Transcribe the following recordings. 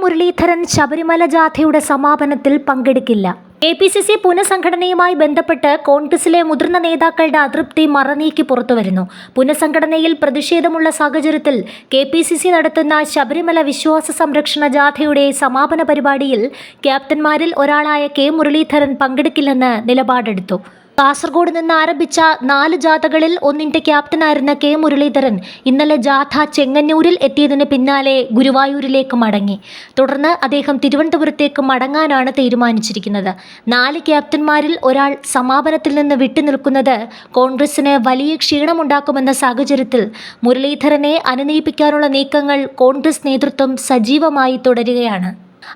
മുരളീധരൻ ശബരിമല ജാഥയുടെ സമാപനത്തിൽ പങ്കെടുക്കില്ല. KPCC പുനഃസംഘടനയുമായി ബന്ധപ്പെട്ട് കോൺഗ്രസിലെ മുതിർന്ന നേതാക്കളുടെ അതൃപ്തി മറനീക്കി പുറത്തുവരുന്നു. പുനഃസംഘടനയിൽ പ്രതിഷേധമുള്ള സാഹചര്യത്തിൽ KPCC നടത്തുന്ന ശബരിമല വിശ്വാസ സംരക്ഷണ ജാഥയുടെ സമാപന പരിപാടിയിൽ ക്യാപ്റ്റന്മാരിൽ ഒരാളായ K മുരളീധരൻ പങ്കെടുക്കില്ലെന്ന് നിലപാടെടുത്തു. കാസർഗോഡ് നിന്ന് ആരംഭിച്ച 4 ജാഥകളിൽ ഒന്നിന്റെ ക്യാപ്റ്റനായിരുന്ന K മുരളീധരൻ ഇന്നലെ ജാഥ ചെങ്ങന്നൂരിൽ എത്തിയതിന് പിന്നാലെ ഗുരുവായൂരിലേക്ക് മടങ്ങി. തുടർന്ന് അദ്ദേഹം തിരുവനന്തപുരത്തേക്ക് മടങ്ങാനാണ് തീരുമാനിച്ചിരിക്കുന്നത്. 4 ക്യാപ്റ്റന്മാരിൽ ഒരാൾ സമാപനത്തിൽ നിന്ന് വിട്ടുനിൽക്കുന്നത് കോൺഗ്രസിന് വലിയ ക്ഷീണമുണ്ടാക്കുമെന്ന സാഹചര്യത്തിൽ മുരളീധരനെ അനുനയിപ്പിക്കാനുള്ള നീക്കങ്ങൾ കോൺഗ്രസ് നേതൃത്വം സജീവമായി തുടരുകയാണ്.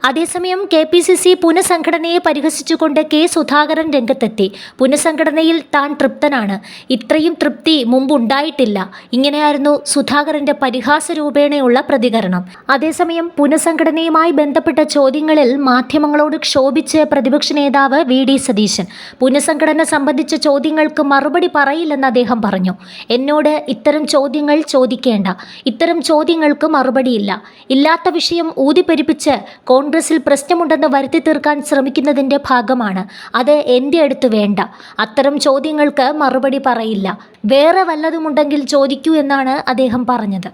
അതേസമയം KPCC പുനഃസംഘടനയെ പരിഹസിച്ചുകൊണ്ട് K സുധാകരൻ രംഗത്തെത്തി. പുനഃസംഘടനയിൽ താൻ തൃപ്തനാണ്, ഇത്രയും തൃപ്തി മുമ്പുണ്ടായിട്ടില്ല. ഇങ്ങനെയായിരുന്നു സുധാകരന്റെ പരിഹാസ രൂപേണയുള്ള പ്രതികരണം. അതേസമയം പുനഃസംഘടനയുമായി ബന്ധപ്പെട്ട ചോദ്യങ്ങളിൽ മാധ്യമങ്ങളോട് ക്ഷോഭിച്ച് പ്രതിപക്ഷ നേതാവ് VD സതീശൻ പുനഃസംഘടന സംബന്ധിച്ച ചോദ്യങ്ങൾക്ക് മറുപടി പറയില്ലെന്ന് അദ്ദേഹം പറഞ്ഞു. എന്നോട് ഇത്തരം ചോദ്യങ്ങൾ ചോദിക്കേണ്ട, ഇത്തരം ചോദ്യങ്ങൾക്ക് മറുപടിയില്ല. ഇല്ലാത്ത വിഷയം ഊതിപ്പെരുപ്പിച്ച് കോൺഗ്രസിൽ പ്രശ്നമുണ്ടെന്ന് വരുത്തി തീർക്കാൻ ശ്രമിക്കുന്നതിൻ്റെ ഭാഗമാണ്. അത് എൻ്റെ അടുത്ത് വേണ്ട. അത്തരം ചോദ്യങ്ങൾക്ക് മറുപടി പറയില്ല. വേറെ വല്ലതുമുണ്ടെങ്കിൽ ചോദിക്കൂ എന്നാണ് അദ്ദേഹം പറഞ്ഞത്.